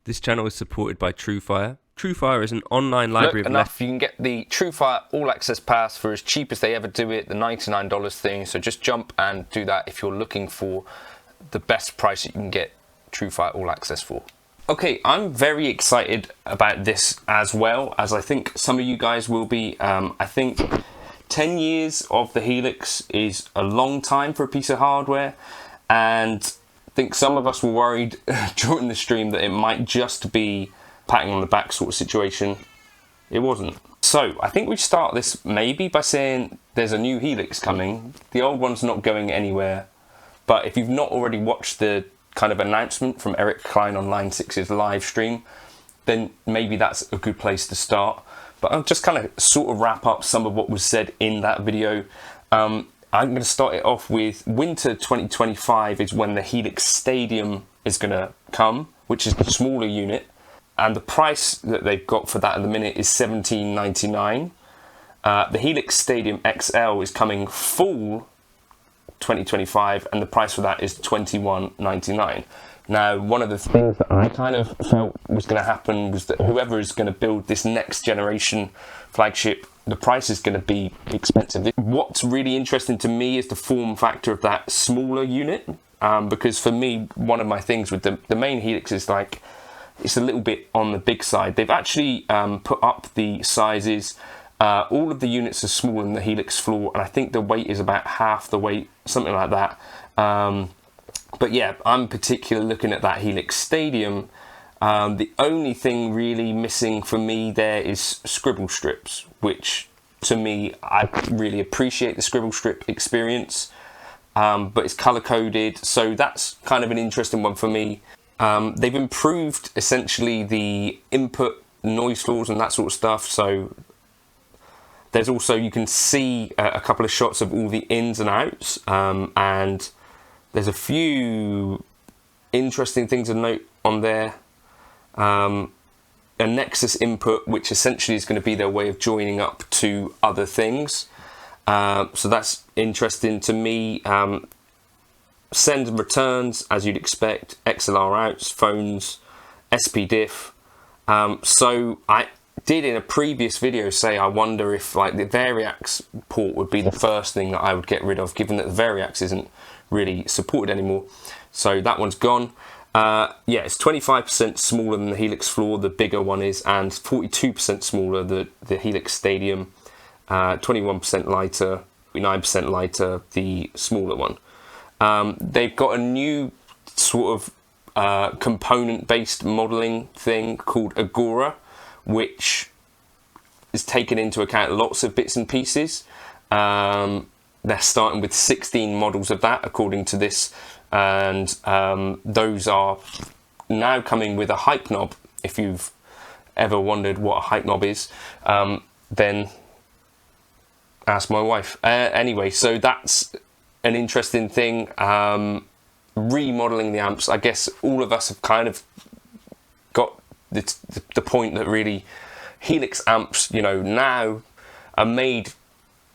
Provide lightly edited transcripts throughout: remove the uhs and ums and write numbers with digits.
This channel is supported by Truefire. Truefire is an online library of enough. You can get the Truefire All Access Pass for as cheap as they ever do it, the $99 thing. So just jump and do that if you're looking for the best price that you can get Truefire All Access for. Okay, I'm very excited about this as well, as I think some of you guys will be. I think 10 years of the Helix is a long time for a piece of hardware, and I think some of us were worried during the stream that it might just be patting on the back sort of situation. It wasn't. So I think we start this maybe by saying there's a new Helix coming. The old one's not going anywhere, but if you've not already watched the kind of announcement from Eric Klein on Line 6's live stream, then maybe that's a good place to start. But I'll just kind of sort of wrap up some of what was said in that video. I'm going to start it off with winter 2025 is when the Helix Stadium is going to come, which is the smaller unit. And the price that they've got for that at the minute is $17.99. The Helix Stadium XL is coming full 2025, and the price for that is $21.99. Now, one of the things that I kind of felt was going to happen was that whoever is going to build this next generation flagship, the price is going to be expensive. What's really interesting to me is the form factor of that smaller unit, because for me, one of my things with the main Helix is like, it's a little bit on the big side. They've actually put up the sizes. All of the units are smaller than the Helix floor, and I think the weight is about half the weight, something like that. But yeah, I'm particularly looking at that Helix Stadium. The only thing really missing for me there is scribble strips, which to me, I really appreciate the scribble strip experience, but it's color coded, so that's kind of an interesting one for me. They've improved essentially the input noise floors and that sort of stuff, so there's also, you can see a couple of shots of all the ins and outs, and there's a few interesting things to note on there. A NEXUS input, which essentially is going to be their way of joining up to other things. So that's interesting to me. Send and returns, as you'd expect, XLR outs, phones, SPDIF. So I did in a previous video say I wonder if like the Variax port would be the first thing that I would get rid of, given that the Variax isn't really supported anymore. So that one's gone. Yeah, it's 25% smaller than the Helix floor, the bigger one is, and 42% smaller the Helix Stadium, 21% lighter, 9% lighter, the smaller one. They've got a new sort of component-based modeling thing called Agora, which is taken into account lots of bits and pieces. They're starting with 16 models of that, according to this, and those are now coming with a hype knob. If you've ever wondered what a hype knob is, then ask my wife. Anyway, so that's an interesting thing. Remodeling the amps, I guess all of us have kind of got the point that really Helix amps, you know, now are made,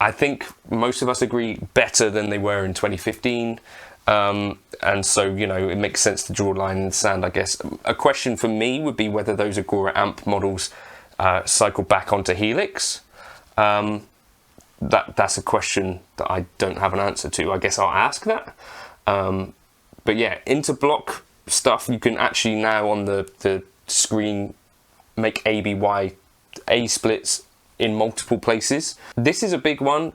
I think most of us agree, better than they were in 2015. And so, you know, it makes sense to draw a line in the sand, I guess. A question for me would be whether those Agora amp models cycle back onto Helix. That's a question that I don't have an answer to. I guess I'll ask that. But yeah, interblock stuff, you can actually now on the screen make A splits in multiple places. This is a big one.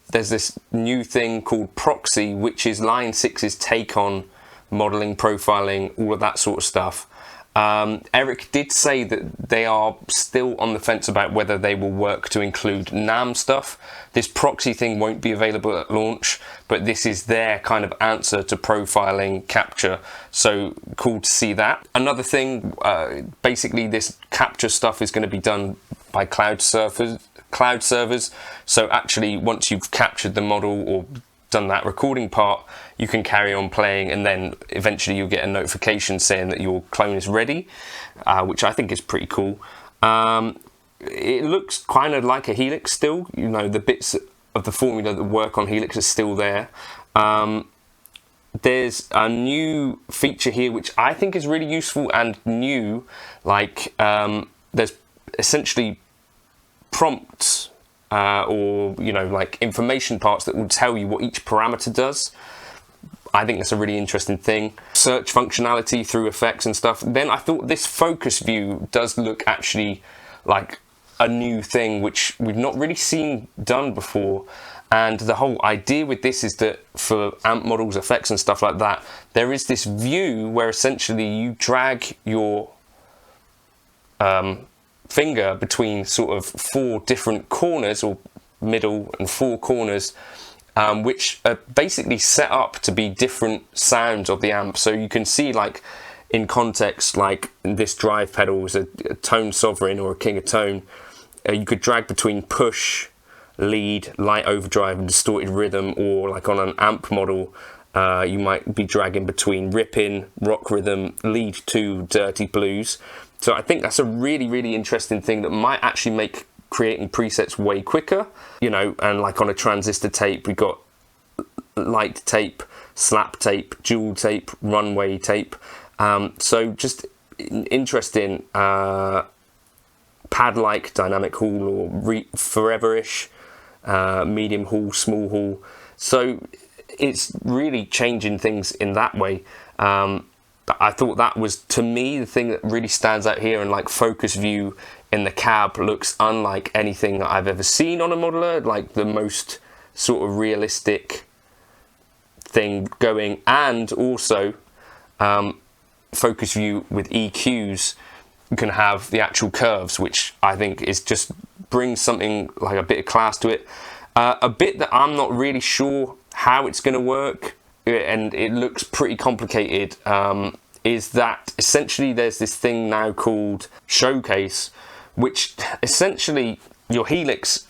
There's this new thing called Proxy, which is Line 6's take on modeling, profiling, all of that sort of stuff. Eric did say that they are still on the fence about whether they will work to include NAM stuff. This Proxy thing won't be available at launch, but this is their kind of answer to profiling capture. So cool to see that. Another thing, basically this capture stuff is going to be done by cloud servers. So actually, once you've captured the model or done that recording part, you can carry on playing, and then eventually you'll get a notification saying that your clone is ready, which I think is pretty cool. It looks kind of like a Helix still, you know, the bits of the formula that work on Helix are still there. there's a new feature here which I think is really useful and new. Like there's essentially prompts or like information parts that will tell you what each parameter does. I think that's a really interesting thing. Search functionality through effects and stuff. Then I thought this focus view does look actually like a new thing which we've not really seen done before. And the whole idea with this is that for amp models, effects and stuff like that, there is this view where essentially you drag your finger between sort of 4 different corners, or middle and 4 corners, which are basically set up to be different sounds of the amp. So you can see, like in context, like this drive pedal is a tone sovereign or a king of tone. You could drag between push, lead, light overdrive and distorted rhythm, or like on an amp model you might be dragging between ripping, rock rhythm, lead 2, dirty blues. So I think that's a really interesting thing that might actually make creating presets way quicker, and like on a transistor tape we've got light tape, slap tape, dual tape, runway tape, so just interesting. Pad-like dynamic hall, or forever-ish, medium hall, small hall. So it's really changing things in that way. But I thought that was, to me, the thing that really stands out here. And like focus view in the cab looks unlike anything that I've ever seen on a modeler, like the most sort of realistic thing going. And also focus view with EQs, you can have the actual curves, which I think is just brings something like a bit of class to it. A bit that I'm not really sure how it's going to work, and it looks pretty complicated, is that essentially there's this thing now called Showcase, which essentially your Helix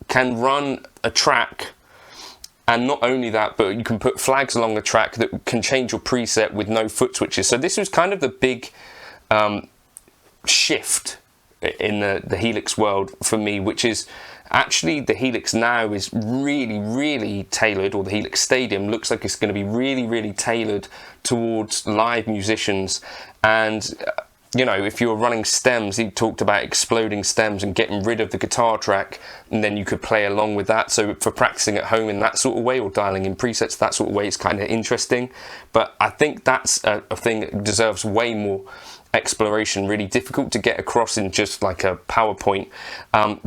can run a track, and not only that, but you can put flags along the track that can change your preset with no foot switches. So this was kind of the big shift in the Helix world for me, which is actually the Helix now is really tailored, or the Helix Stadium looks like it's going to be really tailored towards live musicians. And if you're running stems, he talked about exploding stems and getting rid of the guitar track, and then you could play along with that. So for practicing at home in that sort of way, or dialing in presets that sort of way, it's kind of interesting. But I think that's a thing that deserves way more exploration, really difficult to get across in just like a PowerPoint.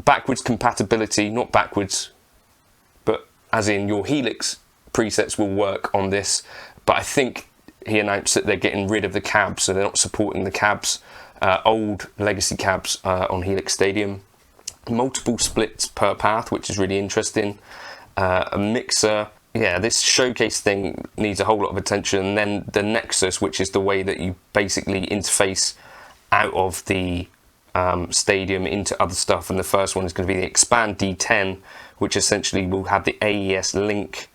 Backwards compatibility, not backwards, but as in your Helix presets will work on this. But I think he announced that they're getting rid of the cabs, so they're not supporting the cabs, old legacy cabs on Helix Stadium. Multiple splits per path, which is really interesting. A mixer. Yeah, this Showcase thing needs a whole lot of attention. And then the NEXUS, which is the way that you basically interface out of the Stadium into other stuff. And the first one is going to be the Expand D10, which essentially will have the AES link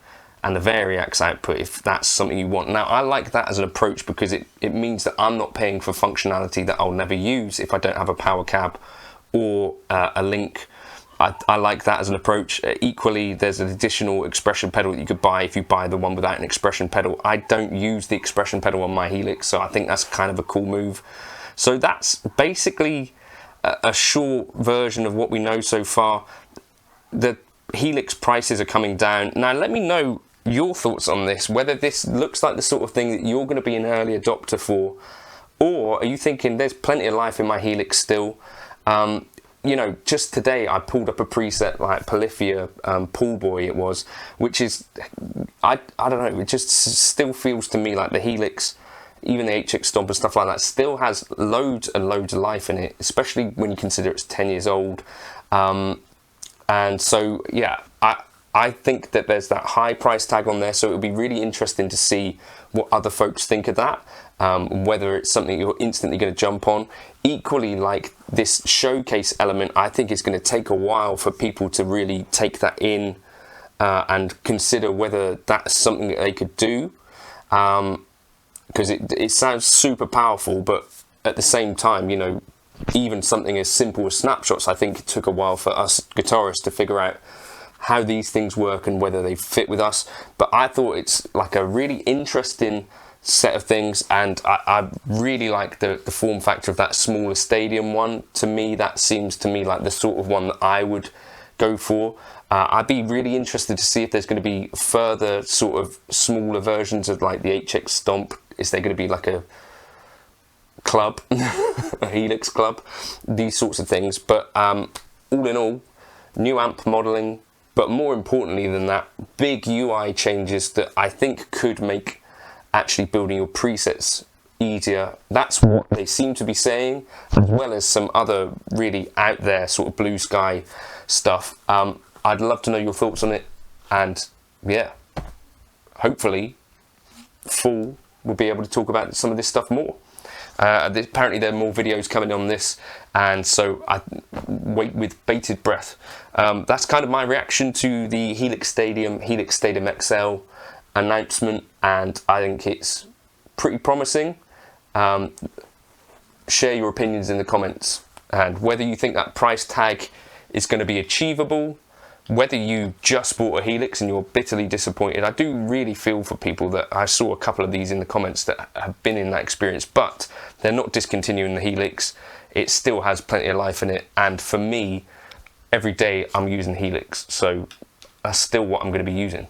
and the Variax output, if that's something you want. Now, I like that as an approach because it means that I'm not paying for functionality that I'll never use if I don't have a Powercab or a link. I like that as an approach. Equally, there's an additional expression pedal that you could buy if you buy the one without an expression pedal. I don't use the expression pedal on my Helix, so I think that's kind of a cool move. So that's basically a short version of what we know so far. The Helix prices are coming down. Now, let me know your thoughts on this, whether this looks like the sort of thing that you're going to be an early adopter for, or are you thinking there's plenty of life in my Helix still? Just today I pulled up a preset like Polyphia Pool Boy it was, which is, I don't know, it just still feels to me like the Helix, even the HX Stomp and stuff like that, still has loads and loads of life in it, especially when you consider it's 10 years old. And so, yeah, I think that there's that high price tag on there, so it would be really interesting to see what other folks think of that, whether it's something you're instantly going to jump on. Equally, like this Showcase element, I think it's going to take a while for people to really take that in and consider whether that's something that they could do, because it sounds super powerful, but at the same time, even something as simple as snapshots, I think it took a while for us guitarists to figure out how these things work and whether they fit with us. But I thought it's like a really interesting set of things, and I really like the form factor of that smaller stadium one. To me, that seems to me like the sort of one that I would go for. I'd be really interested to see if there's going to be further sort of smaller versions of like the HX Stomp. Is there going to be like a club, a Helix club, these sorts of things? But all in all, new amp modeling, but more importantly than that, big UI changes that I think could make actually building your presets easier. That's what they seem to be saying, as well as some other really out there sort of blue sky stuff. I'd love to know your thoughts on it, and yeah, hopefully fall we'll be able to talk about some of this stuff more. Apparently there are more videos coming on this, and so I wait with bated breath. That's kind of my reaction to the Helix Stadium XL announcement, and I think it's pretty promising. Share your opinions in the comments, and whether you think that price tag is going to be achievable, whether you just bought a Helix and you're bitterly disappointed. I do really feel for people that I saw a couple of these in the comments that have been in that experience, but they're not discontinuing the Helix. It still has plenty of life in it, and for me, every day I'm using Helix, so that's still what I'm going to be using.